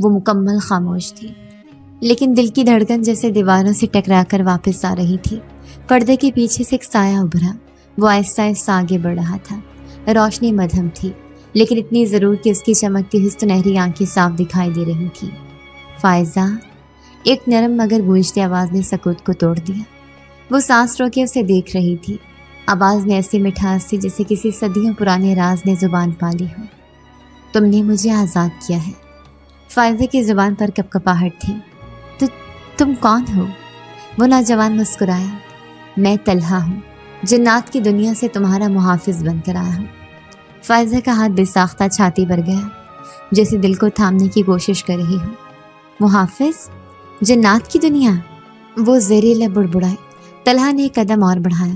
وہ مکمل خاموش تھی، لیکن دل کی دھڑکن جیسے دیواروں سے ٹکرا کر واپس آ رہی تھی۔ پردے کے پیچھے سے ایک سایہ ابھرا، وہ آہستہ آہستہ آگے بڑھ رہا تھا۔ روشنی مدھم تھی، لیکن اتنی ضرور کہ اس کی چمکتی ہوئی سنہری آنکھیں صاف دکھائی دے رہی تھیں۔ فائزہ، ایک نرم مگر گونجتی آواز نے سکوت کو توڑ دیا۔ وہ سانس روکے اسے دیکھ رہی تھی۔ آواز میں ایسی مٹھاس تھی جیسے کسی صدیوں پرانے راز نے زبان پالی ہو۔ تم نے مجھے آزاد کیا ہے۔ فائزہ کی زبان پر کپکپاہٹ تھی۔ تو تم کون ہو؟ وہ نوجوان مسکرایا۔ میں طلحہ ہوں، جنات کی دنیا سے تمہارا محافظ بن کر آیا ہوں۔ فائزہ کا ہاتھ بے ساختہ چھاتی پر گیا، جیسے دل کو تھامنے کی کوشش کر رہی ہو۔ محافظ؟ جنات کی دنیا؟ وہ زہریلا بڑبڑائے۔ طلحہ نے ایک قدم اور بڑھایا۔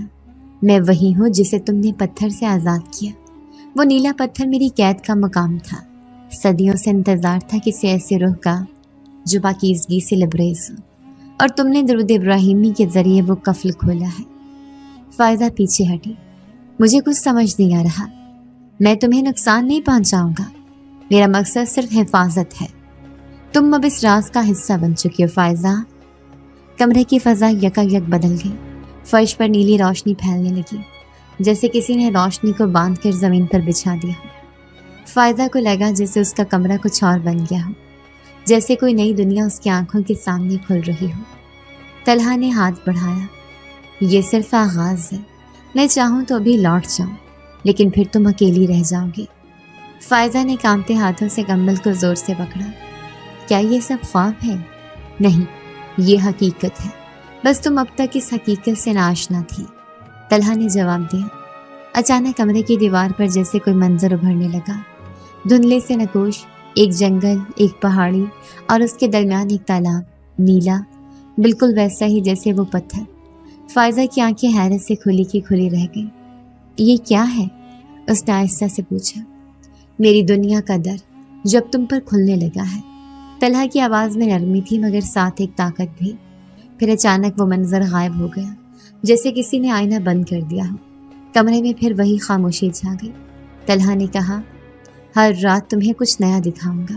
میں وہی ہوں جسے تم نے پتھر سے آزاد کیا۔ وہ نیلا پتھر میری قید کا مقام تھا۔ صدیوں سے انتظار تھا کسی ایسے روح کا جو پاکیزگی سے لبریز ہو، اور تم نے درود ابراہیمی کے ذریعے وہ قفل کھولا ہے۔ فائزہ پیچھے ہٹی۔ مجھے کچھ سمجھ نہیں آ رہا۔ میں تمہیں نقصان نہیں پہنچاؤں گا، میرا مقصد صرف حفاظت ہے۔ تم اب اس راز کا حصہ بن چکی ہو فائزہ۔ کمرے کی فضا یکایک بدل گئی۔ فرش پر نیلی روشنی پھیلنے لگی، جیسے کسی نے روشنی کو باندھ کر زمین پر بچھا دیا ہو۔ فائزہ کو لگا جیسے اس کا کمرہ کچھ اور بن گیا ہو، جیسے کوئی نئی دنیا اس کی آنکھوں کے سامنے کھل رہی ہو۔ طلحہ نے ہاتھ بڑھایا۔ یہ صرف آغاز ہے، میں چاہوں تو ابھی لوٹ جاؤں، لیکن پھر تم اکیلی رہ جاؤ گی۔ فائزہ نے کانپتے ہاتھوں سے کمبل کو زور سے پکڑا۔ کیا یہ سب خواب ہے؟ نہیں، یہ حقیقت ہے، بس تم اب تک اس حقیقت سے ناآشنا تھی۔ طلحہ نے جواب دیا۔ اچانک کمرے کی دیوار پر جیسے کوئی منظر ابھرنے لگا، دھندلے سے نقوش، ایک جنگل، ایک پہاڑی، اور اس کے درمیان ایک تالاب، نیلا، بالکل ویسا ہی جیسے وہ پتھر۔ فائزہ کی آنکھیں حیرت سے کھلی کی کھلی رہ گئیں۔ یہ کیا ہے؟ اس نے آہستہ سے پوچھا۔ میری دنیا کا در جو اب تم پر کھلنے لگا ہے۔ طلحہ کی آواز میں نرمی تھی مگر ساتھ ایک طاقت بھی۔ پھر اچانک وہ منظر غائب ہو گیا، جیسے کسی نے آئینہ بند کر دیا ہو۔ کمرے میں پھر وہی خاموشی چھا گئی۔ طلحہ نے کہا، ہر رات تمہیں کچھ نیا دکھاؤں گا،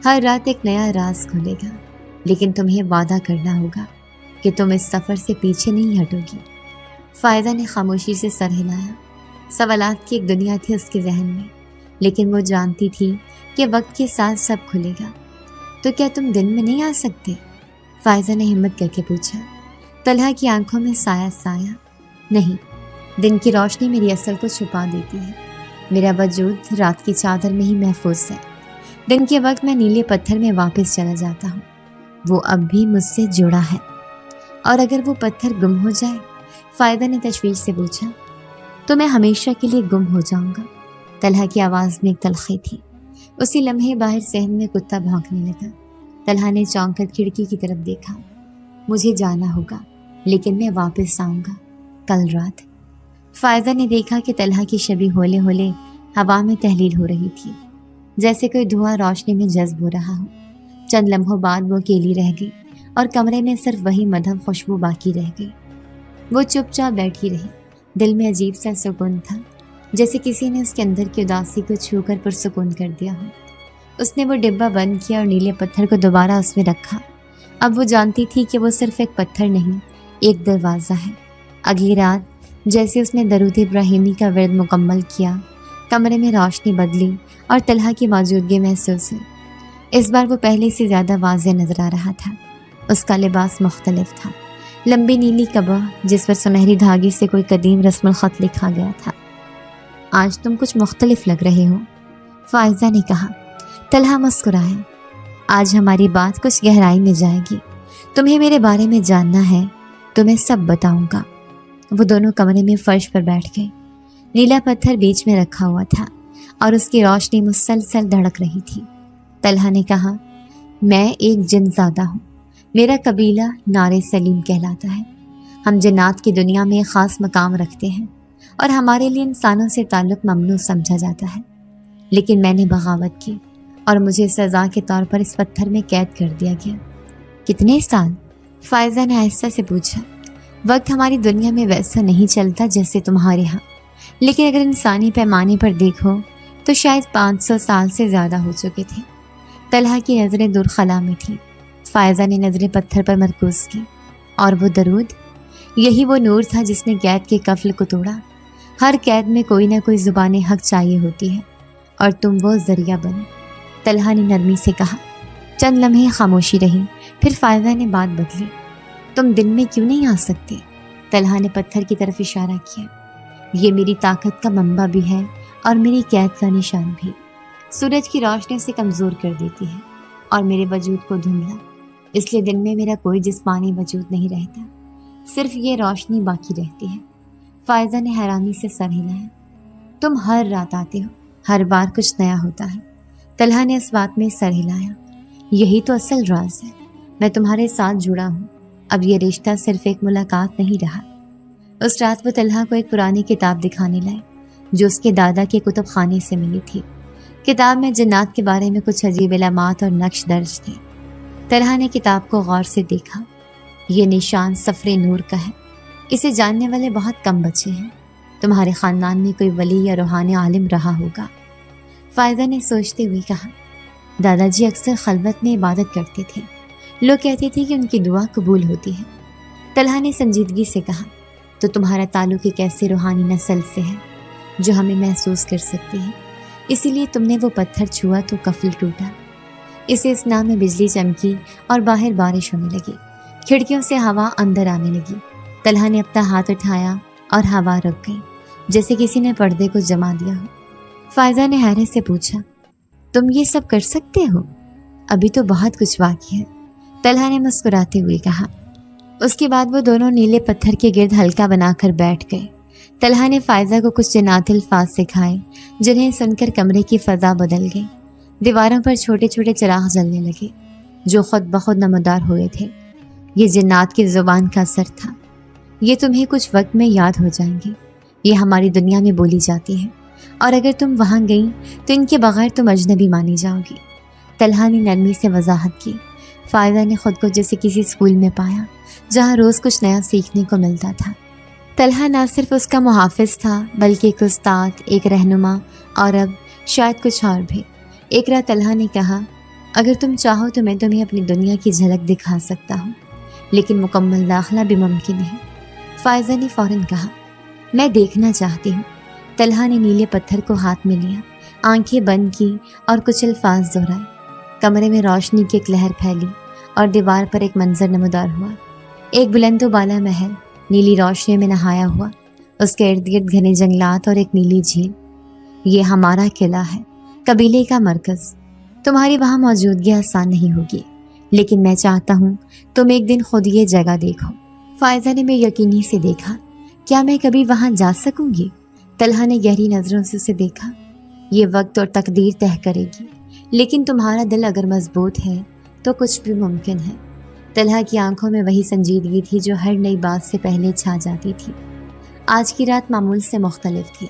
ہر رات ایک نیا راز کھلے گا، لیکن تمہیں وعدہ کرنا ہوگا کہ تم اس سفر سے پیچھے نہیں ہٹو گی۔ فائزہ نے خاموشی سے سر ہلایا۔ سوالات کی ایک دنیا تھی اس کے ذہن میں، لیکن وہ جانتی تھی کہ وقت کے ساتھ سب کھلے گا۔ تو کیا تم دن میں نہیں آ سکتے؟ فائزہ نے ہمت کر کے پوچھا۔ طلحہ کی آنکھوں میں سایہ سایہ۔ نہیں، دن کی روشنی میری اصل کو چھپا دیتی ہے۔ میرا وجود رات کی چادر میں ہی محفوظ ہے۔ دن کے وقت میں نیلے پتھر میں واپس چلا جاتا ہوں، وہ اب بھی مجھ سے جڑا ہے۔ اور اگر وہ پتھر گم ہو جائے؟ فائزہ نے تشویش سے پوچھا۔ تو میں ہمیشہ کے لیے گم ہو جاؤں گا۔ طلحہ کی آواز میں ایک تلخی تھی۔ اسی لمحے باہر صحن میں کتا بھونکنے لگا۔ طلحہ نے چونک کر کھڑکی کی طرف دیکھا۔ مجھے جانا ہوگا، لیکن میں واپس آؤں گا کل رات۔ فائزہ نے دیکھا کہ طلحہ کی شبیہ ہولے ہولے ہوا میں تحلیل ہو رہی تھی، جیسے کوئی دھواں روشنی میں جذب ہو رہا ہو۔ چند لمحوں بعد وہ اکیلی رہ گئی اور کمرے میں صرف وہی مدھم خوشبو باقی رہ گئی۔ وہ چپ چاپ بیٹھی رہی۔ دل میں عجیب سا سکون تھا، جیسے کسی نے اس کے اندر کی اداسی کو چھو کر پرسکون کر دیا ہو۔ اس نے وہ ڈبہ بند کیا اور نیلے پتھر کو دوبارہ اس میں رکھا۔ اب وہ جانتی تھی کہ وہ صرف ایک پتھر نہیں، ایک دروازہ ہے۔ اگلی رات جیسے اس نے درود ابراہیمی کا ورد مکمل کیا، کمرے میں روشنی بدلی اور طلحہ کی موجودگی محسوس ہوئی۔ اس بار وہ پہلے سے زیادہ واضح نظر آ رہا تھا۔ اس کا لباس مختلف تھا، لمبی نیلی قبا جس پر سنہری دھاگے سے کوئی قدیم رسم الخط لکھا گیا تھا۔ آج تم کچھ مختلف لگ رہے ہو، فائزہ نے کہا۔ طلحہ مسکرایا۔ آج ہماری بات کچھ گہرائی میں جائے گی۔ تمہیں میرے بارے میں جاننا ہے تو میں سب بتاؤں گا۔ وہ دونوں کمرے میں فرش پر بیٹھ گئے۔ نیلا پتھر بیچ میں رکھا ہوا تھا اور اس کی روشنی مسلسل دھڑک رہی تھی۔ طلحہ نے کہا، میں ایک جن زادہ ہوں۔ میرا قبیلہ نار سلیم کہلاتا ہے۔ ہم جنات کی دنیا میں ایک خاص مقام رکھتے ہیں اور ہمارے لیے انسانوں سے تعلق ممنوع سمجھا جاتا ہے۔ لیکن میں نے بغاوت کی اور مجھے سزا کے طور پر اس پتھر میں قید کر دیا گیا۔ کتنے سال؟ فائزہ نے آہستہ سے پوچھا۔ وقت ہماری دنیا میں ویسا نہیں چلتا جیسے تمہارے ہاں، لیکن اگر انسانی پیمانے پر دیکھو تو شاید 500 سال سے زیادہ ہو چکے تھے۔ طلحہ کی نظریں دور خلا میں تھیں۔ فائزہ نے نظریں پتھر پر مرکوز کی، اور وہ درود، یہی وہ نور تھا جس نے قید کے قفل کو توڑا۔ ہر قید میں کوئی نہ کوئی زبان حق چاہیے ہوتی ہے، اور تم وہ ذریعہ بنو۔ طلحہ نے نرمی سے کہا۔ چند لمحے خاموشی رہی، پھر فائزہ نے بات بدلی۔ تم دن میں کیوں نہیں آ سکتے؟ طلحہ نے پتھر کی طرف اشارہ کیا۔ یہ میری طاقت کا منبع بھی ہے اور میری قید کا نشان بھی۔ سورج کی روشنی سے کمزور کر دیتی ہے اور میرے وجود کو دھندلا، اس لیے دن میں میرا کوئی جسمانی وجود نہیں رہتا، صرف یہ روشنی باقی رہتی ہے۔ فائزہ نے حیرانی سے سر ہلایا۔ تم ہر رات آتے ہو، ہر بار کچھ نیا ہوتا ہے۔ طلحہ نے اس بات میں سر ہلایا۔ یہی تو اصل راز ہے، میں تمہارے ساتھ جڑا ہوں، اب یہ رشتہ صرف ایک ملاقات نہیں رہا۔ اس رات وہ طلحہ کو ایک پرانی کتاب دکھانے لائے جو اس کے دادا کے کتب خانے سے ملی تھی۔ کتاب میں جنات کے بارے میں کچھ عجیب علامات اور نقش درج تھے۔ طلحہ نے کتاب کو غور سے دیکھا۔ یہ نشان صفر نور کا ہے، اسے جاننے والے بہت کم بچے ہیں۔ تمہارے خاندان میں کوئی ولی یا روحانی عالم رہا ہوگا۔ فائزہ نے سوچتے ہوئے کہا، دادا جی اکثر خلوت میں عبادت کرتے تھے، لوگ کہتے تھے کہ ان کی دعا قبول ہوتی ہے۔ طلحہ نے سنجیدگی سے کہا، تو تمہارا تعلق ایک ایسی روحانی نسل سے ہے جو ہمیں محسوس کر سکتی ہے، اسی لیے تم نے وہ پتھر چھوا تو قفل ٹوٹا۔ اسے اسنا میں بجلی چمکی اور باہر بارش ہونے لگی، کھڑکیوں سے ہوا اندر آنے لگی۔ طلحہ نے اپنا ہاتھ اٹھایا اور ہوا رک گئی، جیسے کسی نے پردے کو جما دیا ہو۔ فائزہ نے حیرت سے پوچھا، تم یہ سب کر سکتے ہو؟ ابھی تو بہت کچھ باقی ہے، طلحہ نے مسکراتے ہوئے کہا۔ اس کے بعد وہ دونوں نیلے پتھر کے گرد حلقہ بنا کر بیٹھ گئے۔ طلحہ نے فائزہ کو کچھ جنات الفاظ سکھائے جنہیں سن کر کمرے کی فضا بدل گئی۔ دیواروں پر چھوٹے چھوٹے چراغ جلنے لگے جو خود بخود نمودار ہوئے تھے۔ یہ جنات کی زبان کا اثر تھا۔ یہ تمہیں کچھ وقت میں یاد ہو جائیں گے، یہ ہماری دنیا میں بولی جاتی ہے، اور اگر تم وہاں گئیں تو ان کے بغیر تم اجنبی مانی جاؤ گی۔ طلحہ نے نرمی سے وضاحت کی۔ فائزہ نے خود کو جیسے کسی اسکول میں پایا جہاں روز کچھ نیا سیکھنے کو ملتا تھا۔ طلحہ نہ صرف اس کا محافظ تھا بلکہ ایک استاد، ایک رہنما، اور اب شاید کچھ اور بھی۔ ایک رات طلحہ نے کہا، اگر تم چاہو تو میں تمہیں اپنی دنیا کی جھلک دکھا سکتا ہوں، لیکن مکمل داخلہ بھی ممکن ہے۔ فائزہ نے فوراً کہا، میں دیکھنا چاہتی ہوں۔ طلحہ نے نیلے پتھر کو ہاتھ میں لیا، آنکھیں بند کی اور کچھ الفاظ دہرائے۔ کمرے میں روشنی کی ایک لہر پھیلی اور دیوار پر ایک منظر نمودار ہوا۔ ایک بلند و بالا محل نیلی روشنی میں نہایا ہوا، اس کے ارد گرد گھنے جنگلات اور ایک نیلی جھیل۔ یہ ہمارا قلعہ ہے، قبیلے کا مرکز۔ تمہاری وہاں موجودگی آسان نہیں ہوگی، لیکن میں چاہتا ہوں تم ایک دن خود یہ جگہ دیکھو۔ فائزہ نے بے یقینی سے دیکھا، کیا میں کبھی وہاں جا سکوں گی؟ طلحہ نے گہری نظروں سے اسے دیکھا۔ یہ وقت اور تقدیر طے کرے گی، لیکن تمہارا دل اگر مضبوط ہے تو کچھ بھی ممکن ہے۔ طلحہ کی آنکھوں میں وہی سنجیدگی تھی جو ہر نئی بات سے پہلے چھا جاتی تھی۔ آج کی رات معمول سے مختلف تھی۔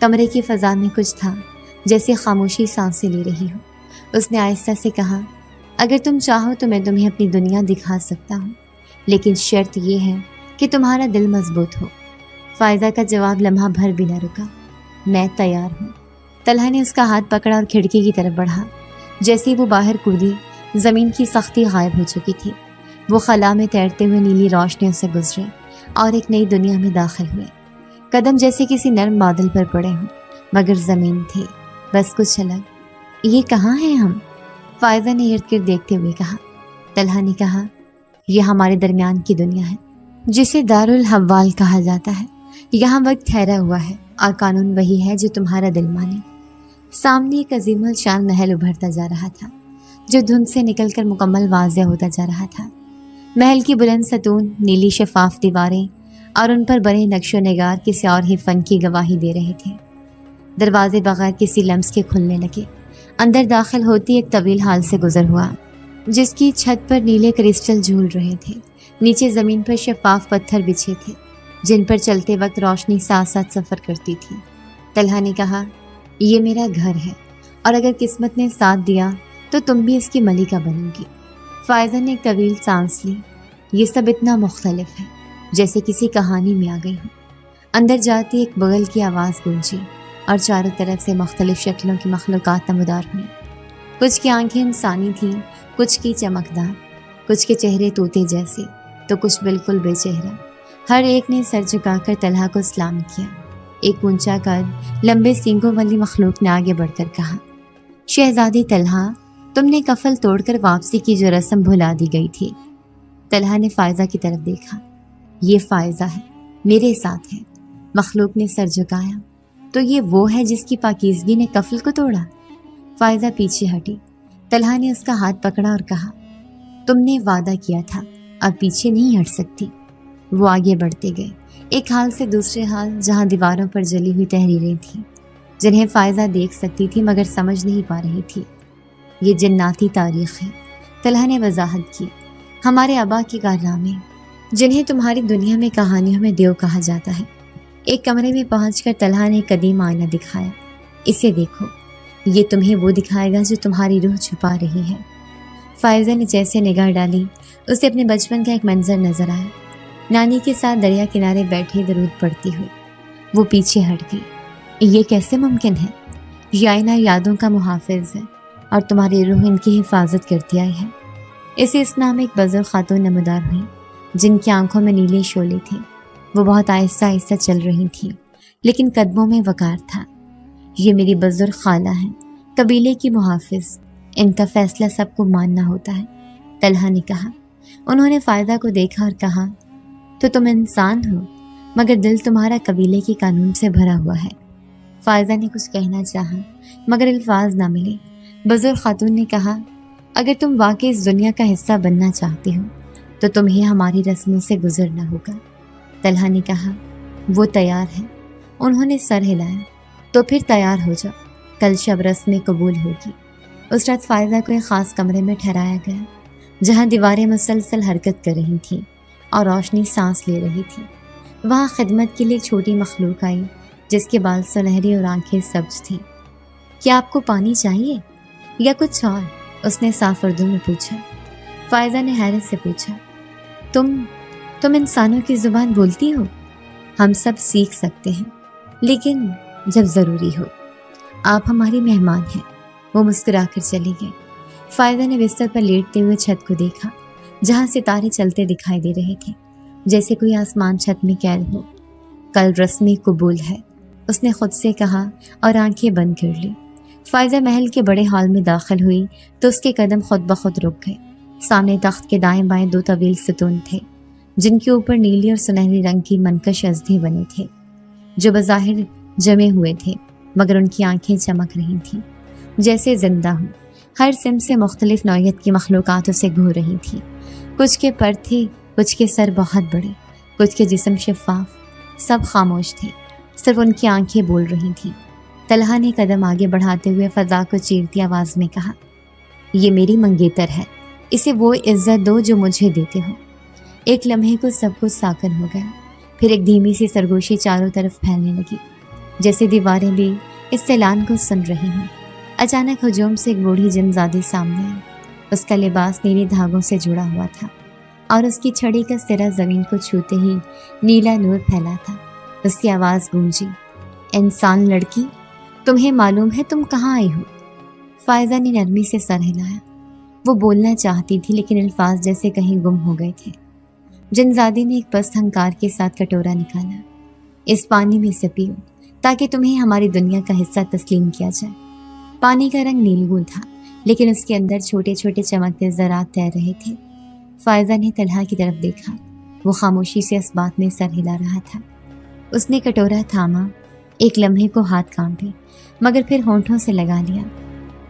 کمرے کی فضا میں کچھ تھا جیسے خاموشی سانسیں لے رہی ہو۔ اس نے آہستہ سے کہا، اگر تم چاہو تو میں تمہیں اپنی دنیا دکھا سکتا ہوں، لیکن شرط یہ ہے کہ تمہارا دل مضبوط ہو۔ فائزہ کا جواب لمحہ بھر بھی نہ رکا، میں تیار ہوں۔ طلحہ نے اس کا ہاتھ پکڑا اور کھڑکی کی طرف بڑھا۔ جیسے ہی وہ باہر کودی، زمین کی سختی غائب ہو چکی تھی۔ وہ خلا میں تیرتے ہوئے نیلی روشنیوں سے گزرے اور ایک نئی دنیا میں داخل ہوئے۔ قدم جیسے کسی نرم بادل پر پڑے ہوں، مگر زمین تھی بس کچھ الگ۔ یہ کہاں ہیں ہم؟ فائزہ نے ارد گرد دیکھتے ہوئے کہا۔ طلحہ نے کہا، یہ ہمارے درمیان کی دنیا ہے جسے دارالحوال کہا جاتا ہے۔ یہاں وقت ٹھہرا ہوا ہے اور قانون وہی ہے جو تمہارا دل مانے۔ سامنے ایک عظیم الشان محل ابھرتا جا رہا تھا جو دھند سے نکل کر مکمل واضح ہوتا جا رہا تھا۔ محل کی بلند ستون، نیلی شفاف دیواریں اور ان پر بنے نقش و نگار کسی اور ہی فن کی گواہی دے رہے تھے۔ دروازے بغیر کسی لمس کے کھلنے لگے۔ اندر داخل ہوتی ایک طویل ہال سے گزر ہوا جس کی چھت پر نیلے کرسٹل جھول رہے تھے۔ نیچے زمین پر شفاف پتھر بچھے تھے جن پر چلتے وقت روشنی ساتھ ساتھ سفر کرتی تھی۔ طلحہ نے کہا، یہ میرا گھر ہے اور اگر قسمت نے ساتھ دیا تو تم بھی اس کی ملکہ بنو گی۔ فائزہ نے ایک طویل سانس لی۔ یہ سب اتنا مختلف ہے جیسے کسی کہانی میں آ گئی ہوں۔ اندر جاتی ایک بغل کی آواز گونجی اور چاروں طرف سے مختلف شکلوں کی مخلوقات نمودار ہوئی۔ کچھ کی آنکھیں انسانی تھیں، کچھ کی چمکدار، کچھ کے چہرے طوطے جیسے تو کچھ بالکل بے چہرہ۔ ہر ایک نے سر جھکا کر طلحہ کو سلام کیا۔ ایک اونچا قد لمبے سینگوں والی مخلوق نے آگے بڑھ کر کہا، شہزادی طلحہ، تم نے کفل توڑ کر واپسی کی جو رسم بھلا دی گئی تھی۔ طلحہ نے فائزہ کی طرف دیکھا۔ یہ فائزہ ہے، میرے ساتھ ہے۔ مخلوق نے سر جھکایا، تو یہ وہ ہے جس کی پاکیزگی نے کفل کو توڑا؟ فائزہ پیچھے ہٹی۔ طلحہ نے اس کا ہاتھ پکڑا اور کہا، تم نے وعدہ کیا تھا، اب پیچھے نہیں ہٹ سکتی۔ وہ آگے بڑھتے گئے، ایک حال سے دوسرے حال، جہاں دیواروں پر جلی ہوئی تحریریں تھیں جنہیں فائزہ دیکھ سکتی تھی مگر سمجھ نہیں پا رہی تھی۔ یہ جناتی تاریخ ہے، طلحہ نے وضاحت کی، ہمارے آبا کے کارنامے جنہیں تمہاری دنیا میں کہانیوں میں دیو کہا جاتا ہے۔ ایک کمرے میں پہنچ کر طلحہ نے قدیم آئینہ دکھایا، اسے دیکھو، یہ تمہیں وہ دکھائے گا جو تمہاری روح چھپا رہی ہے۔ فائزہ نے جیسے نگاہ ڈالی، اسے اپنے بچپن کا ایک منظر نظر آیا، نانی کے ساتھ دریا کنارے بیٹھے درود پڑھتی ہوئی۔ وہ پیچھے ہٹ گئی۔ یہ کیسے ممکن ہے؟ یہ آئینہ یادوں کا محافظ ہے اور تمہاری روح ان کی حفاظت کرتی آئی ہے۔ اسی اسنا میں ایک بزرگ خاتون نمودار ہوئی، جن کی آنکھوں میں نیلے شعلے تھے۔ وہ بہت آہستہ آہستہ چل رہی تھی، لیکن قدموں میں وقار تھا۔ یہ میری بزرگ خالہ ہیں، قبیلے کی محافظ، ان کا فیصلہ سب کو ماننا ہوتا ہے، طلحہ نے کہا۔ انہوں نے فائدہ کو دیکھا اور کہا، تو تم انسان ہو مگر دل تمہارا قبیلے کے قانون سے بھرا ہوا ہے۔ فائزہ نے کچھ کہنا چاہا مگر الفاظ نہ ملے۔ بزرگ خاتون نے کہا، اگر تم واقعی اس دنیا کا حصہ بننا چاہتی ہو تو تمہیں ہماری رسموں سے گزرنا ہوگا۔ طلحہ نے کہا، وہ تیار ہے۔ انہوں نے سر ہلایا، تو پھر تیار ہو جاؤ، کل شب رسم قبول ہوگی۔ اس رات فائزہ کو ایک خاص کمرے میں ٹھہرایا گیا، جہاں دیواریں مسلسل حرکت کر رہی تھیں اور روشنی سانس لے رہی تھی۔ وہاں خدمت کے لیے ایک چھوٹی مخلوق آئی، جس کے بال سنہری اور آنکھیں سبز تھیں۔ کیا آپ کو پانی چاہیے یا کچھ اور؟ اس نے صاف اردو میں پوچھا۔ فائزہ نے حیرت سے پوچھا، تم انسانوں کی زبان بولتی ہو؟ ہم سب سیکھ سکتے ہیں، لیکن جب ضروری ہو۔ آپ ہماری مہمان ہیں۔ وہ مسکرا کر چلی گئی۔ فائزہ نے بستر پر لیٹتے ہوئے چھت کو دیکھا، جہاں ستارے چلتے دکھائی دے رہے تھے، جیسے کوئی آسمان چھت میں قید ہو۔ کل رسمی قبول ہے، اس نے خود سے کہا اور آنکھیں بند کر لی۔ فائزہ محل کے بڑے ہال میں داخل ہوئی تو اس کے قدم خود بخود رک گئے۔ سامنے تخت کے دائیں بائیں دو طویل ستون تھے، جن کے اوپر نیلی اور سنہری رنگ کی منقش ازدے بنے تھے، جو بظاہر جمے ہوئے تھے مگر ان کی آنکھیں چمک رہی تھیں جیسے زندہ ہوں۔ ہر سمت سے مختلف نوعیت کی مخلوقات اسے گھور رہی تھیں۔ کچھ کے پر تھے، کچھ کے سر بہت بڑے، کچھ کے جسم شفاف، سب خاموش تھے، صرف ان کی آنکھیں بول رہی تھیں۔ طلحہ نے قدم آگے بڑھاتے ہوئے فضا کو چیرتی آواز میں کہا، یہ میری منگیتر ہے، اسے وہ عزت دو جو مجھے دیتے ہو۔ ایک لمحے کو سب کچھ ساکن ہو گیا، پھر ایک دھیمی سی سرگوشی چاروں طرف پھیلنے لگی، جیسے دیواریں بھی اس اعلان کو سن رہی ہوں۔ اچانک ہجوم سے ایک بوڑھی جن زادی سامنے آئی۔ اس کا لباس نیلے دھاگوں سے جڑا ہوا تھا اور اس کی چھڑی کا سرا زمین کو چھوتے ہی نیلا نور پھیلا تھا۔ اس کی آواز گونجی، انسان لڑکی، تمہیں معلوم ہے تم کہاں آئی ہو؟ فائزہ نے نرمی سے سر ہلایا۔ وہ بولنا چاہتی تھی لیکن الفاظ جیسے کہیں گم ہو گئے تھے۔ جن زادی نے ایک پست ہنکار کے ساتھ کٹورا نکالا، اس پانی میں سے پیو تاکہ تمہیں ہماری دنیا کا حصہ تسلیم کیا جائے۔ پانی کا رنگ نیلگون تھا لیکن اس کے اندر چھوٹے چھوٹے چمکتے ذرات تیر رہے تھے۔ فائزہ نے طلحہ کی طرف دیکھا، وہ خاموشی سے اس بات میں سر ہلا رہا تھا۔ اس نے کٹورا تھاما، ایک لمحے کو ہاتھ کانپے مگر پھر ہونٹوں سے لگا لیا۔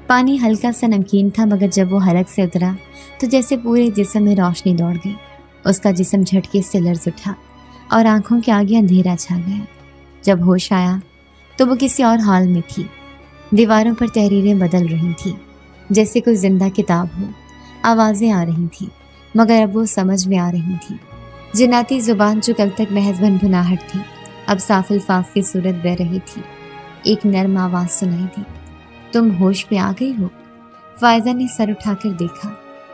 پانی ہلکا سا نمکین تھا مگر جب وہ حلق سے اترا تو جیسے پورے جسم میں روشنی دوڑ گئی۔ اس کا جسم جھٹکے سے لرز اٹھا اور آنکھوں کے آگے اندھیرا چھا گیا۔ جب ہوش آیا تو وہ کسی اور حال میں تھی۔ دیواروں پر تحریریں بدل رہی تھیں جیسے کوئی زندہ کتاب ہو۔ آوازیں آ رہی تھیں مگر اب وہ سمجھ میں آ رہی تھیں۔ جناتی زبان جو کل تک محض بھنبھناہٹ تھی اب صاف الفاظ کی صورت بہ رہی تھی۔ ایک نرم آواز سنائی دی، تم ہوش میں آ گئی ہو؟ فائزہ نے سر اٹھا کر دیکھا۔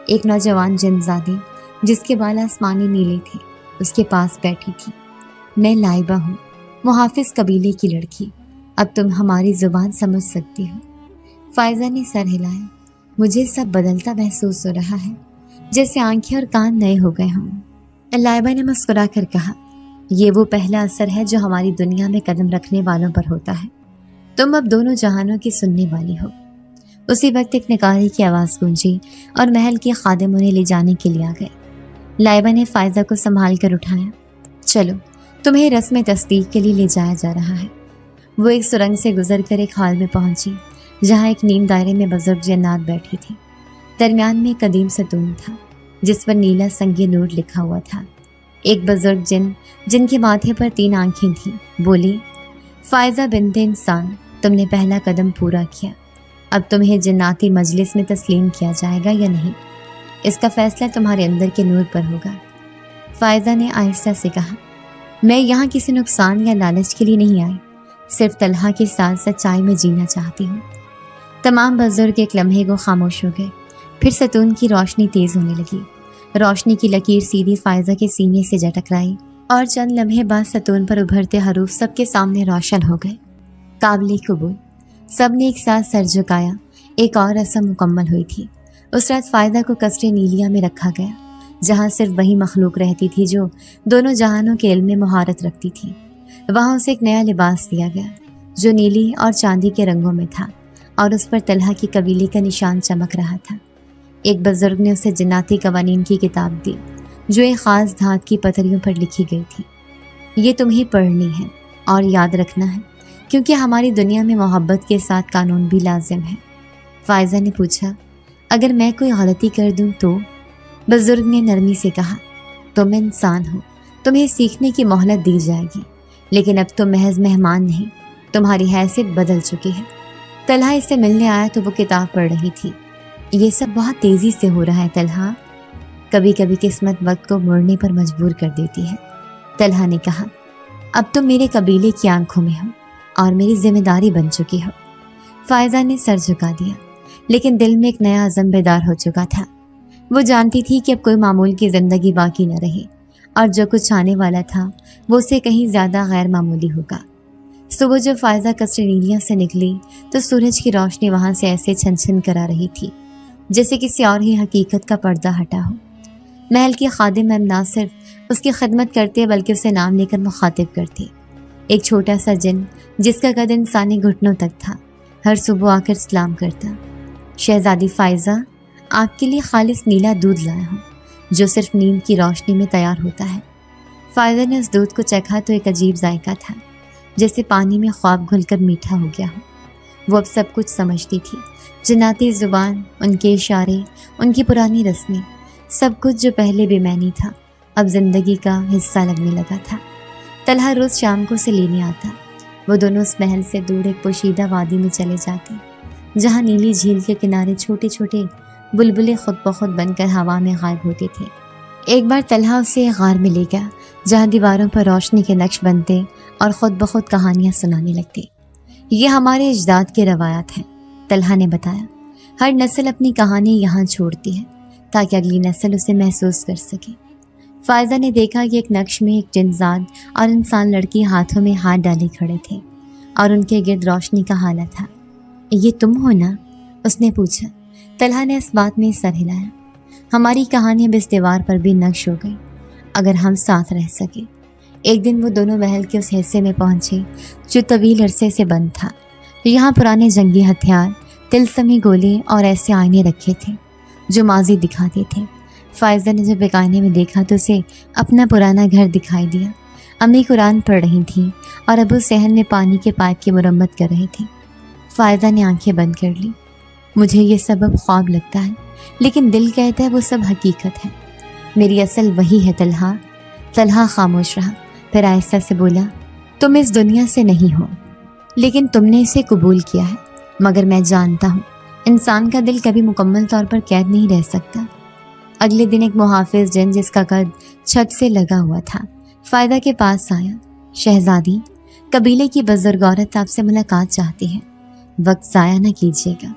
ایک نوجوان جنزادی جس کے بال آسمانی نیلے تھے اس کے پاس بیٹھی تھی۔ میں لائبہ ہوں، محافظ قبیلے کی لڑکی، اب تم ہماری زبان سمجھ سکتی ہو۔ فائزہ نے سر ہلایا۔ مجھے سب بدلتا محسوس ہو رہا ہے، جیسے آنکھیں اور کان نئے ہو گئے ہوں۔ لائبہ نے مسکرا کر کہا، یہ وہ پہلا اثر ہے جو ہماری دنیا میں قدم رکھنے والوں پر ہوتا ہے۔ تم اب دونوں جہانوں کی سننے والی ہو۔ اسی وقت ایک نکاری کی آواز گونجی اور محل کے خادم انہیں لے جانے کے لیے آ گئے۔ لائبہ نے فائزہ کو سنبھال کر اٹھایا۔ چلو، تمہیں رسم تصدیق کے لیے لے جایا جا رہا ہے۔ وہ ایک سرنگ سے گزر کر ایک ہال میں پہنچی، جہاں ایک نیم دائرے میں بزرگ جنات بیٹھی تھی۔ درمیان میں ایک قدیم ستون تھا، جس پر نیلا سنگ نور لکھا ہوا تھا۔ ایک بزرگ جن کے ماتھے پر 3 آنکھیں تھیں، بولی، فائزہ بنت انسان، تم نے پہلا قدم پورا کیا۔ اب تمہیں جناتی مجلس میں تسلیم کیا جائے گا یا نہیں، اس کا فیصلہ تمہارے اندر کے نور پر ہوگا۔ فائزہ نے آہستہ سے کہا، میں یہاں کسی نقصان یا لالچ کے لیے نہیں آئی، صرف طلحہ کے ساتھ سچائی میں جینا چاہتی ہوں۔ تمام بزرگ ایک لمحے کو خاموش ہو گئے، پھر ستون کی روشنی تیز ہونے لگی۔ روشنی کی لکیر سیدھی فائزہ کے سینے سے جا ٹکرائی اور چند لمحے بعد ستون پر ابھرتے حروف سب کے سامنے روشن ہو گئے۔ قابل قبول۔ سب نے ایک ساتھ سر جھکایا۔ ایک اور رسم مکمل ہوئی تھی۔ اس رات فائزہ کو قصر نیلیا میں رکھا گیا، جہاں صرف وہی مخلوق رہتی تھی جو دونوں جہانوں کے علم میں مہارت رکھتی تھی۔ وہاں اسے ایک نیا لباس دیا گیا، جو نیلی اور چاندی کے رنگوں میں تھا، اور اس پر طلحہ کی قبیلے کا نشان چمک رہا تھا۔ ایک بزرگ نے اسے جناتی قوانین کی کتاب دی، جو ایک خاص دھات کی پتھریوں پر لکھی گئی تھی۔ یہ تمہیں پڑھنی ہے اور یاد رکھنا ہے، کیونکہ ہماری دنیا میں محبت کے ساتھ قانون بھی لازم ہے۔ فائزہ نے پوچھا، اگر میں کوئی غلطی کر دوں تو؟ بزرگ نے نرمی سے کہا، تم انسان ہو، تمہیں سیکھنے کی مہلت دی جائے گی، لیکن اب تم محض مہمان نہیں، تمہاری حیثیت بدل چکی ہے۔ طلحہ اس سے ملنے آیا تو وہ کتاب پڑھ رہی تھی۔ یہ سب بہت تیزی سے ہو رہا ہے طلحہ، کبھی کبھی قسمت وقت کو مڑنے پر مجبور کر دیتی ہے، طلحہ نے کہا۔ اب تم میرے قبیلے کی آنکھوں میں ہو اور میری ذمہ داری بن چکی ہو۔ فائزہ نے سر جھکا دیا، لیکن دل میں ایک نیا عزم بیدار ہو چکا تھا۔ وہ جانتی تھی کہ اب کوئی معمول کی زندگی باقی نہ رہی، اور جو کچھ آنے والا تھا وہ اسے کہیں زیادہ غیر معمولی ہوگا۔ صبح جب فائزہ قصر نیلیا سے نکلی تو سورج کی روشنی وہاں سے ایسے چھن چھن کرا رہی تھی جیسے کسی اور ہی حقیقت کا پردہ ہٹا ہو۔ محل کے خادم اب نہ صرف اس کی خدمت کرتے بلکہ اسے نام لے کر مخاطب کرتے۔ ایک چھوٹا سا جن جس کا قد انسانی گھٹنوں تک تھا، ہر صبح آ کر سلام کرتا۔ شہزادی فائزہ، آپ کے لیے خالص نیلا دودھ لایا ہوں، جو صرف نیند کی روشنی میں تیار ہوتا ہے۔ فائزہ نے اس دودھ کو چکھا تو ایک عجیب ذائقہ تھا، جیسے پانی میں خواب گھل کر میٹھا ہو گیا ہو۔ وہ اب سب کچھ سمجھتی تھی، جناتی زبان، ان کے اشارے، ان کی پرانی رسمیں، سب کچھ جو پہلے بے معنی تھا اب زندگی کا حصہ لگنے لگا تھا۔ طلحہ روز شام کو اسے لینے آتا۔ وہ دونوں اس محل سے دور ایک پوشیدہ وادی میں چلے جاتے، جہاں نیلی جھیل کے کنارے چھوٹے چھوٹے بلبلے خود بخود بن کر ہوا میں غائب ہوتے تھے۔ ایک بار طلحہ اسے ایک غار میں لے گیا، جہاں دیواروں پر روشنی کے نقش بنتے اور خود بخود کہانیاں سنانے لگتے۔ یہ ہمارے اجداد کے روایات ہیں، طلحہ نے بتایا۔ ہر نسل اپنی کہانی یہاں چھوڑتی ہے تاکہ اگلی نسل اسے محسوس کر سکے۔ فائزہ نے دیکھا کہ ایک نقش میں ایک جنزاد اور انسان لڑکی ہاتھوں میں ہاتھ ڈالے کھڑے تھے اور ان کے گرد روشنی کا حالہ تھا۔ یہ تم ہو نا؟ اس نے پوچھا۔ طلحہ نے اس بات میں سر ہلایا۔ ہماری کہانی اب اس دیوار پر بھی نقش ہو گئی، اگر ہم ساتھ رہ سکے۔ ایک دن وہ دونوں محل کے اس حصے میں پہنچے جو طویل عرصے سے بند تھا۔ یہاں پرانے جنگی ہتھیار، تلسمی گولے اور ایسے آئینے رکھے تھے جو ماضی دکھاتے تھے۔ فائزہ نے جب ایک آئینے میں دیکھا تو اسے اپنا پرانا گھر دکھائی دیا۔ امی قرآن پڑھ رہی تھیں اور ابو صحن میں پانی کے پائپ کی مرمت کر رہے تھے۔ فائزہ نے آنکھیں بند کر لی۔ مجھے یہ سب اب خواب لگتا ہے، لیکن دل کہتا ہے وہ سب حقیقت ہے۔ میری اصل وہی ہے طلحہ۔ طلحہ خاموش رہا، پھر آہستہ سے بولا، تم اس دنیا سے نہیں ہو، لیکن تم نے اسے قبول کیا ہے۔ مگر میں جانتا ہوں انسان کا دل کبھی مکمل طور پر قید نہیں رہ سکتا۔ اگلے دن ایک محافظ جن جس کا قد چھت سے لگا ہوا تھا فائدہ کے پاس آیا۔ شہزادی، قبیلے کی بزرگ عورت آپ سے ملاقات چاہتی ہے، وقت ضائع نہ کیجیے گا۔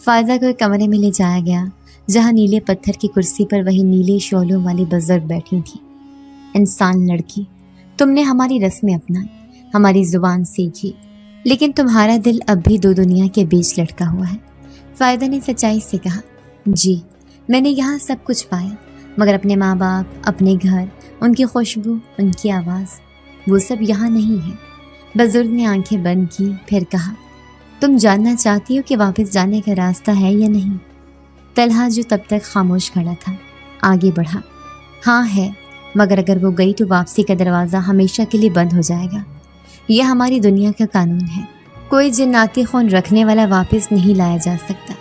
فائزہ کو ایک کمرے میں لے جایا گیا، جہاں نیلے پتھر کی کرسی پر وہی نیلے شعلوں والی بزرگ بیٹھی تھی۔ انسان لڑکی، تم نے ہماری رسمیں اپنائی، ہماری زبان سیکھی، لیکن تمہارا دل اب بھی دو دنیا کے بیچ لٹکا ہوا ہے۔ فائدہ نے سچائی سے کہا، جی میں نے یہاں سب کچھ پایا، مگر اپنے ماں باپ، اپنے گھر، ان کی خوشبو، ان کی آواز، وہ سب یہاں نہیں ہے۔ بزرگ نے آنکھیں بند کی، پھر کہا، تم جاننا چاہتی ہو کہ واپس جانے کا راستہ ہے یا نہیں؟ طلحہ جو تب تک خاموش کھڑا تھا آگے بڑھا، ہاں ہے، مگر اگر وہ گئی تو واپسی کا دروازہ ہمیشہ کے لیے بند ہو جائے گا۔ یہ ہماری دنیا کا قانون ہے، کوئی جناتی خون رکھنے والا واپس نہیں لایا جا سکتا۔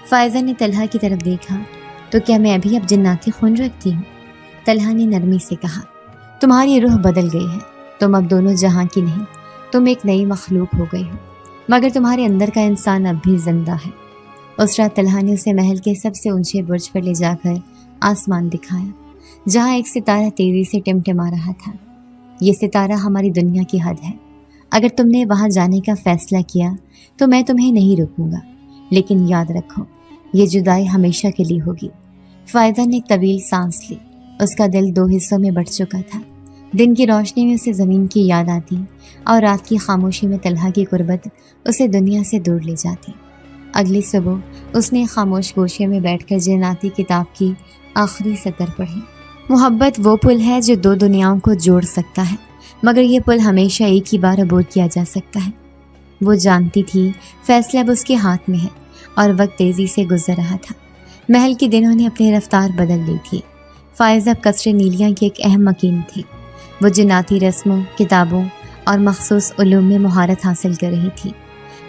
فائزہ نے طلحہ کی طرف دیکھا، تو کیا میں ابھی اب جناتی خون رکھتی ہوں؟ طلحہ نے نرمی سے کہا، تمہاری روح بدل گئی ہے، تم اب دونوں جہاں کی نہیں، تم ایک نئی مخلوق ہو گئی ہو، مگر تمہارے اندر کا انسان اب بھی زندہ ہے۔ اس رات طلحہ نے اسے محل کے سب سے اونچے برج پر لے جا کر آسمان دکھایا، جہاں ایک ستارہ تیزی سے ٹمٹما رہا تھا۔ یہ ستارہ ہماری دنیا کی حد ہے، اگر تم نے وہاں جانے کا فیصلہ کیا تو میں تمہیں نہیں روکوں گا، لیکن یاد رکھو یہ جدائی ہمیشہ کے لیے ہوگی۔ فائزہ نے ایک طویل سانس لی، اس کا دل دو حصوں میں بٹ چکا تھا۔ دن کی روشنی میں اسے زمین کی یاد آتی اور رات کی خاموشی میں طلحہ کی قربت اسے دنیا سے دور لے جاتی۔ اگلی صبح اس نے خاموش گوشے میں بیٹھ کر جناتی کتاب کی آخری سطر پڑھی۔ محبت وہ پل ہے جو دو دنیاؤں کو جوڑ سکتا ہے، مگر یہ پل ہمیشہ ایک ہی بار عبور کیا جا سکتا ہے۔ وہ جانتی تھی فیصلہ اب اس کے ہاتھ میں ہے، اور وقت تیزی سے گزر رہا تھا۔ محل کے دنوں نے اپنی رفتار بدل لی تھی۔ فائزہ اب قصر نیلیاں کی ایک اہم مکین تھی۔ وہ جناتی رسموں، کتابوں اور مخصوص علوم میں مہارت حاصل کر رہی تھی،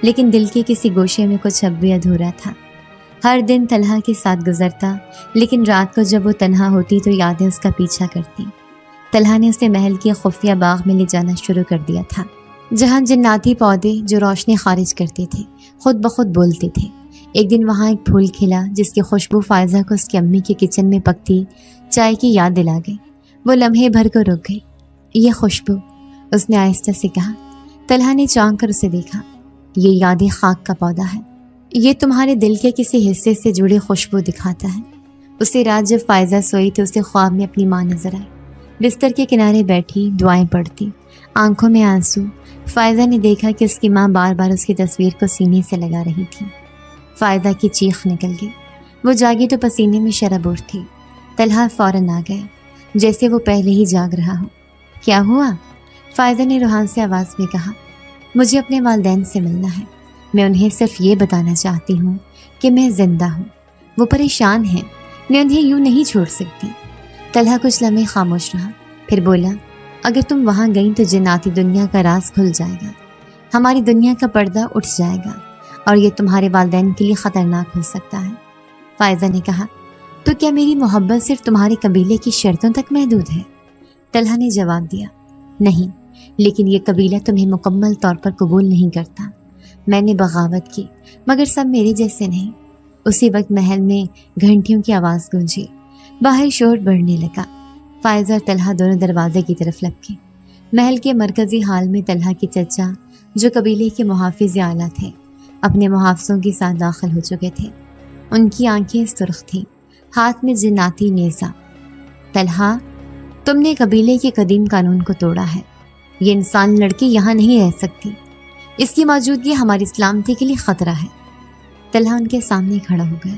لیکن دل کے کسی گوشے میں کچھ اب بھی ادھورا تھا۔ ہر دن طلحہ کے ساتھ گزرتا، لیکن رات کو جب وہ تنہا ہوتی تو یادیں اس کا پیچھا کرتی۔ طلحہ نے اسے محل کے خفیہ باغ میں لے جانا شروع کر دیا تھا، جہاں جناتی پودے جو روشنی خارج کرتے تھے خود بخود بولتے تھے۔ ایک دن وہاں ایک پھول کھلا جس کی خوشبو فائزہ کو اس کی امی کے کچن میں پکتی چائے کی یاد دلا گئی۔ وہ لمحے بھر کو رک گئی۔ یہ خوشبو، اس نے آہستہ سے کہا۔ طلحہ نے چونک کر اسے دیکھا۔ یہ یادیں خاک کا پودا ہے، یہ تمہارے دل کے کسی حصے سے جڑی خوشبو دکھاتا ہے۔ اسی رات جب فائزہ سوئی تو اسے خواب میں اپنی ماں نظر آئی، بستر کے کنارے بیٹھی دعائیں پڑھتی، آنکھوں میں آنسو۔ فائزہ نے دیکھا کہ اس کی ماں بار بار اس کی تصویر کو سینے سے لگا رہی تھی۔ فائزہ کی چیخ نکل گئی، وہ جاگی تو پسینے میں شرابور تھی۔ طلحہ فوراً آ گیا، جیسے وہ پہلے ہی جاگ رہا ہو۔ کیا ہوا؟ فائزہ نے روحان سے آواز میں کہا، مجھے اپنے والدین سے ملنا ہے، میں انہیں صرف یہ بتانا چاہتی ہوں کہ میں زندہ ہوں۔ وہ پریشان ہیں، میں انہیں یوں نہیں چھوڑ سکتی۔ طلحہ کچھ لمحے خاموش رہا، پھر بولا، اگر تم وہاں گئیں تو جناتی دنیا کا راز کھل جائے گا، ہماری دنیا کا پردہ اٹھ جائے گا، اور یہ تمہارے والدین کے لیے خطرناک ہو سکتا ہے۔ فائزہ نے کہا، تو کیا میری محبت صرف تمہارے قبیلے کی شرطوں تک محدود ہے؟ طلحہ نے جواب دیا، نہیں، لیکن یہ قبیلہ تمہیں مکمل طور پر قبول نہیں کرتا۔ میں نے بغاوت کی، مگر سب میرے جیسے نہیں۔ اسی وقت محل میں گھنٹیوں کی آواز گونجی، باہر شور بڑھنے لگا۔ فائزہ اور طلحہ دونوں دروازے کی طرف لپکے۔ محل کے مرکزی ہال میں طلحہ کے چچا، جو قبیلے کے محافظ اعلیٰ تھے، اپنے محافظوں کے ساتھ داخل ہو چکے تھے۔ ان کی آنکھیں سرخ تھیں، ہاتھ میں جناتی نیزہ۔ طلحہ، تم نے قبیلے کے قدیم قانون کو توڑا ہے، یہ انسان لڑکی یہاں نہیں رہ سکتی، اس کی موجودگی ہماری سلامتی کے لیے خطرہ ہے۔ طلحہ ان کے سامنے کھڑا ہو گیا۔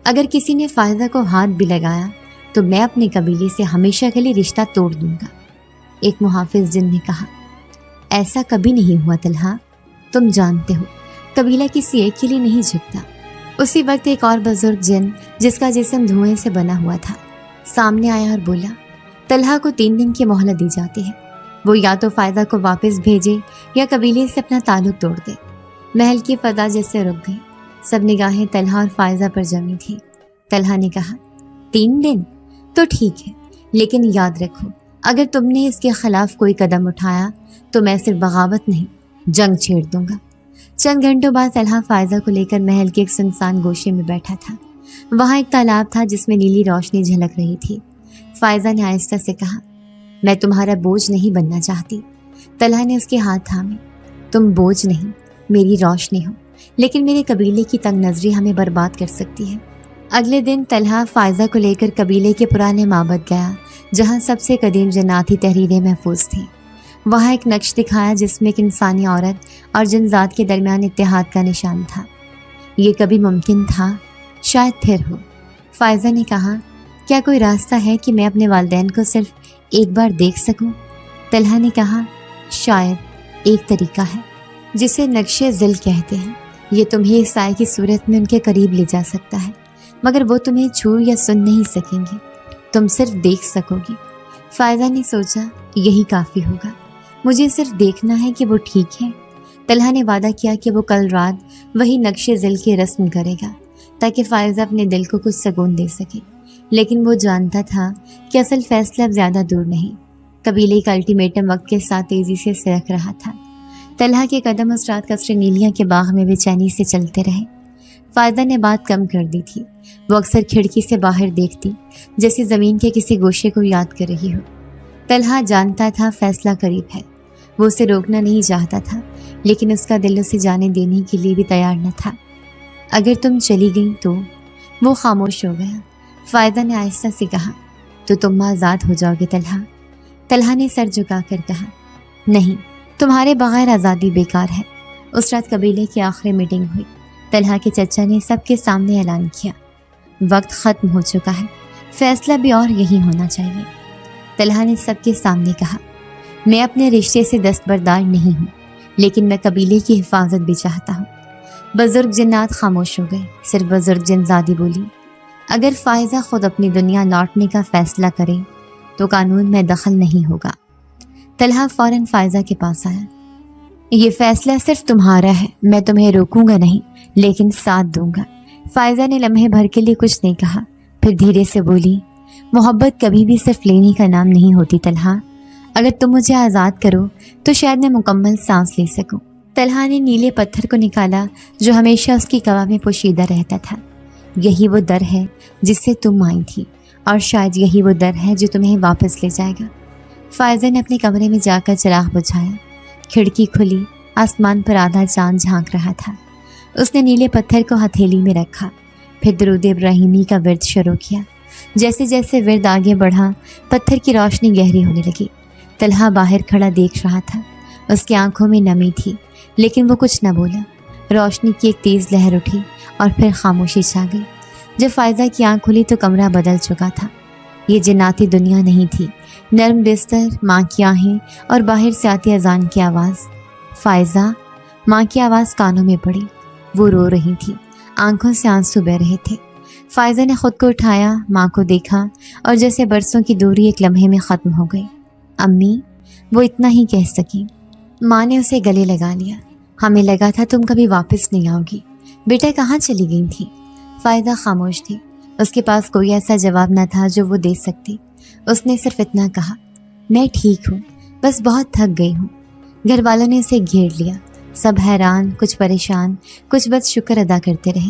اگر کسی نے فائزہ کو ہاتھ بھی لگایا تو میں اپنے قبیلے سے ہمیشہ کے لیے رشتہ توڑ دوں گا۔ ایک محافظ جن نے کہا، ایسا کبھی نہیں ہوا طلحہ، تم جانتے ہو قبیلہ کسی ایک کے لیے نہیں جھکتا۔ اسی وقت ایک اور بزرگ جن جس کا جسم دھوئیں سے بنا ہوا تھا سامنے آیا اور بولا، طلحہ کو 3 دن کی مہلت دی جاتی ہے، وہ یا تو فائزہ کو واپس بھیجے یا قبیلے سے اپنا تعلق توڑ دے۔ محل کی فضا جیسے رک گئی، سب نگاہیں طلحہ اور فائزہ پر جمی تھی۔ طلحہ نے کہا، 3 دن تو ٹھیک ہے، لیکن یاد رکھو اگر تم نے اس کے خلاف کوئی قدم اٹھایا تو میں صرف بغاوت نہیں، جنگ چھیڑ دوں گا۔ چند گھنٹوں بعد طلحہ فائزہ کو لے کر محل کے ایک سنسان گوشے میں بیٹھا تھا۔ وہاں ایک تالاب تھا جس میں نیلی روشنی جھلک رہی تھی۔ فائزہ نے آہستہ سے کہا، میں تمہارا بوجھ نہیں بننا چاہتی۔ طلحہ نے اس کے ہاتھ تھامے، تم بوجھ نہیں، میری روشنی ہو، لیکن میرے قبیلے کی تنگ نظری ہمیں برباد کر سکتی ہے۔ اگلے دن طلحہ فائزہ کو لے کر قبیلے کے پرانے معبد گیا، جہاں سب سے قدیم جناتی تحریریں محفوظ تھیں۔ وہاں ایک نقش دکھایا جس میں ایک انسانی عورت اور جن ذات کے درمیان اتحاد کا نشان تھا۔ یہ کبھی ممکن تھا؟ شاید پھر ہو۔ فائزہ نے کہا، کیا کوئی راستہ ہے کہ میں اپنے والدین کو صرف ایک بار دیکھ سکوں؟ طلحہ نے کہا، شاید ایک طریقہ ہے جسے نقش ذل کہتے ہیں۔ یہ تمہیں ایک سائے کی صورت میں ان کے قریب لے جا سکتا ہے، مگر وہ تمہیں چھو یا سن نہیں سکیں گے، تم صرف دیکھ سکو گی۔ فائزہ نے سوچا، یہی کافی ہوگا، مجھے صرف دیکھنا ہے کہ وہ ٹھیک ہے۔ طلحہ نے وعدہ کیا کہ وہ کل رات وہی نقش ذل کی رسم کرے گا تاکہ فائزہ اپنے دل کو کچھ سکون دے سکے، لیکن وہ جانتا تھا کہ اصل فیصلہ اب زیادہ دور نہیں۔ قبیلے کا الٹیمیٹم وقت کے ساتھ تیزی سے سرک رہا تھا۔ طلحہ کے قدم اس رات قصر نیلیاں کے باغ میں بے چینی سے چلتے رہے۔ فائزہ نے بات کم کر دی تھی، وہ اکثر کھڑکی سے باہر دیکھتی جیسے زمین کے کسی گوشے کو یاد کر رہی ہو۔ طلحہ جانتا تھا فیصلہ قریب ہے، وہ اسے روکنا نہیں چاہتا تھا، لیکن اس کا دل اسے جانے دینے کے لیے بھی تیار نہ تھا۔ اگر تم چلی گئی تو؟ وہ خاموش ہو گیا۔ فائزہ نے آہستہ سے کہا، تو تم آزاد ہو جاؤ گے طلحہ؟ طلحہ نے سر جھکا کر کہا، نہیں، تمہارے بغیر آزادی بیکار ہے۔ اس رات قبیلے کی آخری میٹنگ ہوئی۔ طلحہ کے چچا نے سب کے سامنے اعلان کیا، وقت ختم ہو چکا ہے، فیصلہ بھی اور یہی ہونا چاہیے۔ طلحہ نے سب کے سامنے کہا، میں اپنے رشتے سے دستبردار نہیں ہوں، لیکن میں قبیلے کی حفاظت بھی چاہتا ہوں۔ بزرگ جنات خاموش ہو گئے، صرف بزرگ جنزادی بولی، اگر فائزہ خود اپنی دنیا لوٹنے کا فیصلہ کرے تو قانون میں دخل نہیں ہوگا۔ طلحہ فوراً فائزہ کے پاس آیا، یہ فیصلہ صرف تمہارا ہے، میں تمہیں روکوں گا نہیں، لیکن ساتھ دوں گا۔ فائزہ نے لمحے بھر کے لیے کچھ نہیں کہا، پھر دھیرے سے بولی، محبت کبھی بھی صرف لینے کا نام نہیں ہوتی طلحہ، اگر تم مجھے آزاد کرو تو شاید میں مکمل سانس لے سکوں۔ طلحہ نے نیلے پتھر کو نکالا جو ہمیشہ اس کی قوا میں پوشیدہ رہتا تھا۔ یہی وہ در ہے جس سے تم آئی تھی، اور شاید یہی وہ در ہے جو تمہیں واپس لے جائے گا۔ فائزہ نے اپنے کمرے میں جا کر چراغ بجھایا، کھڑکی کھلی، آسمان پر آدھا چاند جھانک رہا تھا۔ اس نے نیلے پتھر کو ہتھیلی میں رکھا، پھر درود ابراہیمی کا ورد شروع کیا۔ جیسے جیسے ورد آگے بڑھا، پتھر کی روشنی گہری ہونے لگی۔ طلحہ باہر کھڑا دیکھ رہا تھا، اس کی آنکھوں میں نمی تھی، لیکن وہ کچھ نہ بولا۔ روشنی کی ایک تیز لہر اٹھی اور پھر خاموشی چھا گئی۔ جب فائزہ کی آنکھ کھلی تو کمرہ بدل چکا تھا۔ یہ جناتی دنیا نہیں تھی، نرم بستر، ماں کی آہیں اور باہر سے آتی اذان کی آواز۔ فائزہ، ماں کی آواز کانوں میں پڑی، وہ رو رہی تھی، آنکھوں سے آنسو بہہ رہے تھے۔ فائزہ نے خود کو اٹھایا، ماں کو دیکھا، اور جیسے برسوں کی دوری ایک لمحے میں ختم ہو گئی۔ امی، وہ اتنا ہی کہہ سکی۔ ماں نے اسے گلے لگا لیا، ہمیں لگا تھا تم کبھی واپس نہیں آؤ گی، بیٹا کہاں چلی گئی تھی؟ فائزہ خاموش تھی، اس کے پاس کوئی ایسا جواب نہ تھا جو وہ دے سکتی۔ اس نے صرف اتنا کہا، میں ٹھیک ہوں، بس بہت تھک گئی ہوں۔ گھر والوں نے اسے گھیر لیا، سب حیران، کچھ پریشان، کچھ بس شکر ادا کرتے رہے۔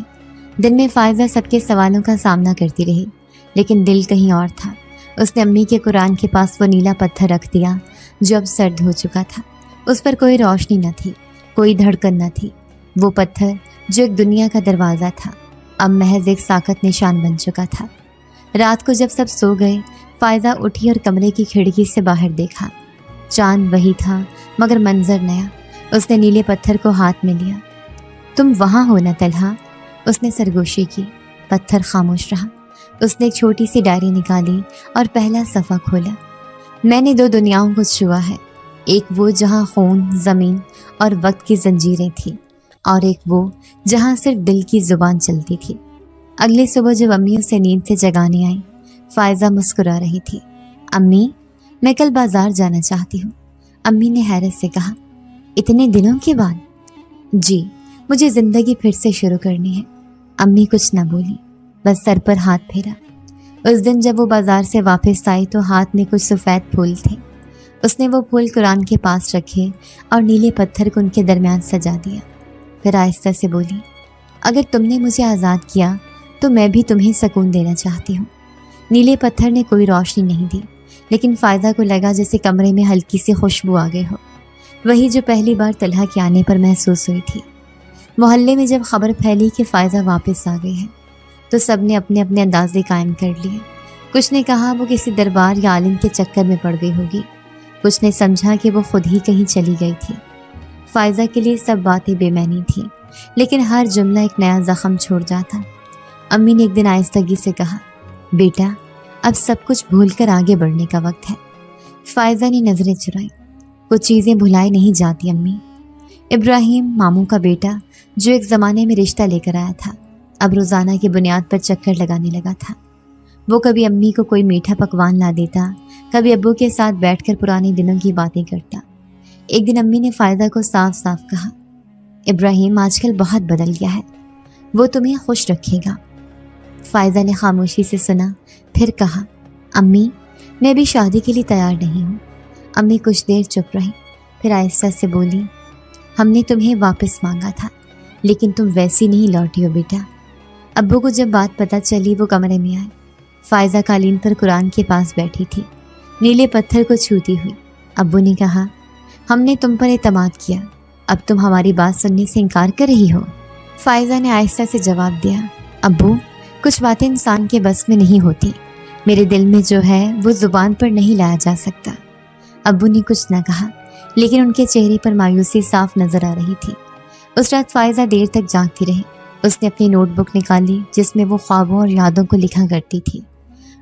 دن میں فائزہ سب کے سوالوں کا سامنا کرتی رہی، لیکن دل کہیں اور تھا۔ اس نے امی کے قرآن کے پاس وہ نیلا پتھر رکھ دیا جو اب سرد ہو چکا تھا۔ اس پر کوئی روشنی نہ تھی، کوئی دھڑکن نہ تھی۔ وہ پتھر جو ایک دنیا کا دروازہ تھا، اب محض ایک ساکت نشان بن چکا تھا۔ رات کو جب سب سو گئے، فائزہ اٹھی اور کمرے کی کھڑکی سے باہر دیکھا۔ چاند وہی تھا مگر منظر نیا۔ اس نے نیلے پتھر کو ہاتھ میں لیا۔ تم وہاں ہو نا طلحہ؟ اس نے سرگوشی کی۔ پتھر خاموش رہا۔ اس نے ایک چھوٹی سی ڈائری نکالی اور پہلا صفحہ کھولا۔ میں نے 2 دنیاؤں کو چھوا ہے، ایک وہ جہاں خون، زمین اور وقت کی زنجیریں تھیں، اور ایک وہ جہاں صرف دل کی زبان چلتی تھی۔ اگلی صبح جب امی اسے نیند سے جگانے آئیں، فائزہ مسکرا رہی تھی۔ امی، میں کل بازار جانا چاہتی ہوں۔ امی نے حیرت سے کہا، اتنے دنوں کے بعد؟ جی، مجھے زندگی پھر سے شروع کرنی ہے۔ امی کچھ نہ بولی، بس سر پر ہاتھ پھیرا۔ اس دن جب وہ بازار سے واپس آئی تو ہاتھ میں کچھ سفید پھول تھے۔ اس نے وہ پھول قرآن کے پاس رکھے اور نیلے پتھر کو ان کے درمیان سجا دیا۔ پھر آہستہ سے بولی، اگر تم نے مجھے آزاد کیا تو میں بھی تمہیں سکون دینا چاہتی ہوں۔ نیلے پتھر نے کوئی روشنی نہیں دی، لیکن فائزہ کو لگا جیسے کمرے میں ہلکی سی خوشبو آ گئی ہو، وہی جو پہلی بار طلحہ کے آنے پر محسوس ہوئی تھی۔ محلے میں جب خبر پھیلی کہ فائزہ واپس آ گئی ہے تو سب نے اپنے اپنے اندازے قائم کر لیے۔ کچھ نے کہا وہ کسی دربار یا عالم کے چکر میں پڑ گئی ہوگی، کچھ نے سمجھا کہ وہ خود ہی کہیں چلی گئی تھی۔ فائزہ کے لیے سب باتیں بے معنی تھیں۔ لیکن ہر جملہ ایک نیا زخم چھوڑ جاتا۔ امی نے ایک دن آہستگی سے کہا، بیٹا اب سب کچھ بھول کر آگے بڑھنے کا وقت ہے۔ فائزہ نے نظریں چرائیں۔ کچھ چیزیں بھلائی نہیں جاتی امی۔ ابراہیم ماموں کا بیٹا جو ایک زمانے میں رشتہ لے کر آیا تھا، اب روزانہ کی بنیاد پر چکر لگانے لگا تھا۔ وہ کبھی امی کو کوئی میٹھا پکوان لا دیتا، کبھی ابو کے ساتھ بیٹھ کر پرانے دنوں کی باتیں کرتا۔ ایک دن امی نے فائزہ کو صاف صاف کہا، ابراہیم آج کل بہت بدل گیا ہے، وہ تمہیں خوش رکھے گا۔ فائزہ نے خاموشی سے سنا، پھر کہا، امی میں بھی شادی کے لیے تیار نہیں ہوں۔ امی کچھ دیر چپ رہی، پھر آہستہ سے بولی، ہم نے تمہیں واپس مانگا تھا لیکن تم ویسی نہیں لوٹی ہو بیٹا۔ ابو کو جب بات پتہ چلی وہ کمرے میں آئے۔ فائزہ قالین پر قرآن کے پاس بیٹھی تھی، نیلے پتھر کو چھوتی ہوئی۔ ابو نے کہا، ہم نے تم پر اعتماد کیا، اب تم ہماری بات سننے سے انکار کر رہی ہو؟ فائزہ نے آہستہ سے جواب دیا، ابو کچھ باتیں انسان کے بس میں نہیں ہوتی، میرے دل میں جو ہے وہ زبان پر نہیں لایا جا سکتا۔ ابو نے کچھ نہ کہا لیکن ان کے چہرے پر مایوسی صاف نظر آ رہی تھی۔ اس رات فائزہ دیر تک جاگتی رہی۔ اس نے اپنی نوٹ بک نکالی جس میں وہ خوابوں اور یادوں کو لکھا کرتی تھی۔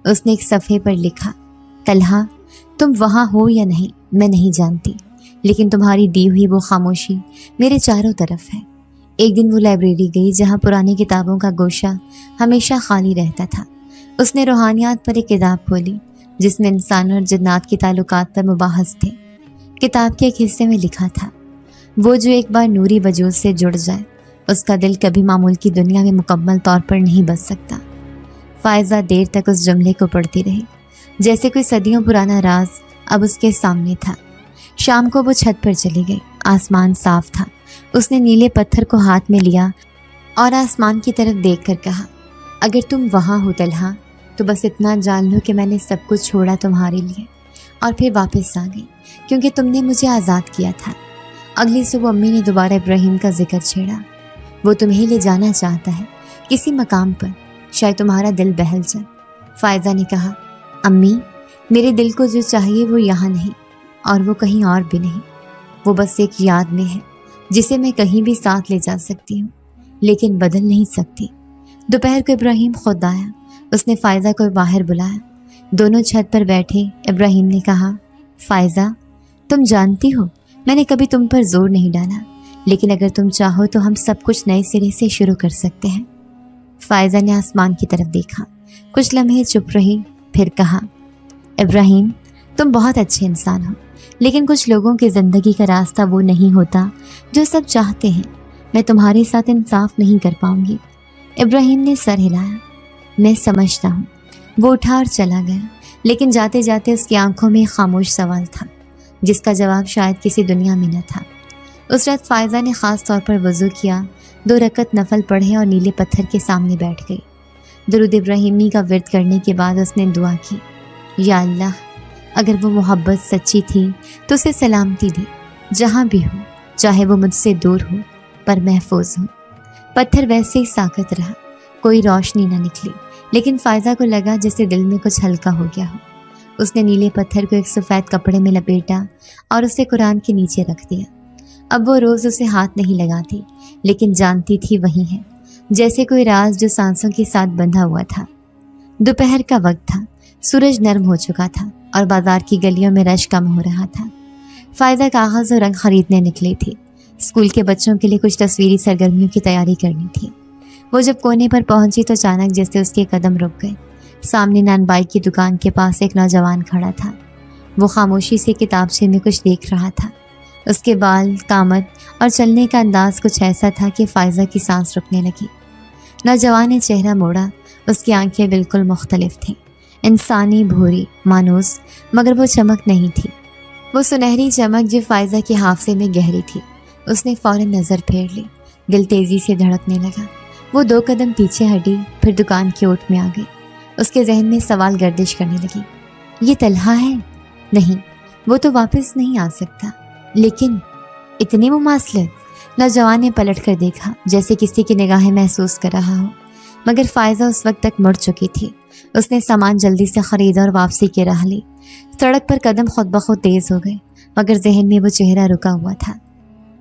اس نے ایک صفحے پر لکھا، طلحہ تم وہاں ہو یا نہیں میں نہیں جانتی، لیکن تمہاری دی ہوئی وہ خاموشی میرے چاروں طرف ہے۔ ایک دن وہ لائبریری گئی جہاں پرانی کتابوں کا گوشہ ہمیشہ خالی رہتا تھا۔ اس نے روحانیات پر ایک کتاب کھولی جس میں انسان اور جنات کے تعلقات پر مباحث تھے۔ کتاب کے ایک حصے میں لکھا تھا، وہ جو ایک بار نوری وجود سے جڑ جائے اس کا دل کبھی معمول کی دنیا میں مکمل طور پر نہیں بس سکتا۔ فائزہ دیر تک اس جملے کو پڑھتی رہی، جیسے کوئی صدیوں پرانا راز اب اس کے سامنے تھا۔ شام کو وہ چھت پر چلی گئی۔ آسمان صاف تھا۔ اس نے نیلے پتھر کو ہاتھ میں لیا اور آسمان کی طرف دیکھ کر کہا، اگر تم وہاں ہو طلحہ تو بس اتنا جان لو کہ میں نے سب کچھ چھوڑا تمہارے لیے اور پھر واپس آ گئی کیونکہ تم نے مجھے آزاد کیا تھا۔ اگلی صبح امی نے دوبارہ ابراہیم کا ذکر چھیڑا۔ وہ تمہیں لے جانا چاہتا ہے کسی مقام پر، شاید تمہارا دل بہل جائے۔ فائزہ نے کہا، امی میرے دل کو جو چاہیے وہ یہاں نہیں اور وہ کہیں اور بھی نہیں، وہ بس ایک یاد میں ہے جسے میں کہیں بھی ساتھ لے جا سکتی ہوں لیکن بدل نہیں سکتی۔ دوپہر کو ابراہیم خود آیا۔ اس نے فائزہ کو باہر بلایا۔ دونوں چھت پر بیٹھے۔ ابراہیم نے کہا، فائزہ تم جانتی ہو میں نے کبھی تم پر زور نہیں ڈالا، لیکن اگر تم چاہو تو ہم سب کچھ نئے سرے سے شروع کر سکتے ہیں۔ فائزہ نے آسمان کی طرف دیکھا، کچھ لمحے چپ رہی، پھر کہا، ابراہیم تم بہت اچھے انسان ہو، لیکن کچھ لوگوں کی زندگی کا راستہ وہ نہیں ہوتا جو سب چاہتے ہیں۔ میں تمہارے ساتھ انصاف نہیں کر پاؤں گی۔ ابراہیم نے سر ہلایا، میں سمجھتا ہوں۔ وہ اٹھا اور چلا گیا، لیکن جاتے جاتے اس کی آنکھوں میں ایک خاموش سوال تھا جس کا جواب شاید کسی دنیا میں نہ تھا۔ اس رات فائزہ نے خاص طور پر وضو کیا، 2 رکعت نفل پڑھے اور نیلے پتھر کے سامنے بیٹھ گئی۔ درود ابراہیمی کا ورد کرنے کے بعد اس نے دعا کی، یا اللہ اگر وہ محبت سچی تھی تو اسے سلامتی دے، جہاں بھی ہو، چاہے وہ مجھ سے دور ہو پر محفوظ ہو۔ پتھر ویسے ہی ساکت رہا، کوئی روشنی نہ نکلی، لیکن فائزہ کو لگا جیسے دل میں کچھ ہلکا ہو گیا ہو۔ اس نے نیلے پتھر کو ایک سفید کپڑے میں لپیٹا اور اسے قرآن کے نیچے رکھ دیا۔ اب وہ روز اسے ہاتھ نہیں لگاتی، لیکن جانتی تھی وہی ہے، جیسے کوئی راز جو سانسوں کے ساتھ بندھا ہوا تھا۔ دوپہر کا وقت تھا، سورج نرم ہو چکا تھا اور بازار کی گلیوں میں رش کم ہو رہا تھا۔ فائزہ کاغذ اور رنگ خریدنے نکلی تھی۔ اسکول کے بچوں کے لیے کچھ تصویری سرگرمیوں کی تیاری کرنی تھی۔ وہ جب کونے پر پہنچی تو اچانک جیسے اس کے قدم رک گئے۔ سامنے نان بائی کی دکان کے پاس ایک نوجوان کھڑا تھا۔ وہ خاموشی سے کتابچے میں کچھ دیکھ رہا تھا۔ اس کے بال، قامت اور چلنے کا انداز کچھ ایسا تھا کہ فائزہ کی سانس رکنے لگی۔ نوجوان نے چہرہ موڑا، اس کی آنکھیں بالکل مختلف تھیں، انسانی، بھوری، مانوس، مگر وہ چمک نہیں تھی، وہ سنہری چمک جو فائزہ کے حافظے میں گہری تھی۔ اس نے فوراً نظر پھیر لی، دل تیزی سے دھڑکنے لگا۔ وہ 2 قدم پیچھے ہٹی، پھر دکان کی اوٹ میں آ گئی۔ اس کے ذہن میں سوال گردش کرنے لگی، یہ طلحہ ہے؟ نہیں، وہ تو واپس نہیں آ سکتا، لیکن اتنی مماثلت؟ نوجوان نے پلٹ کر دیکھا جیسے کسی کی نگاہیں محسوس کر رہا ہو، مگر فائزہ اس وقت تک مڑ چکی تھی۔ اس نے سامان جلدی سے خریدا اور واپسی کی راہ لی۔ سڑک پر قدم خود بخود تیز ہو گئے، مگر ذہن میں وہ چہرہ رکا ہوا تھا۔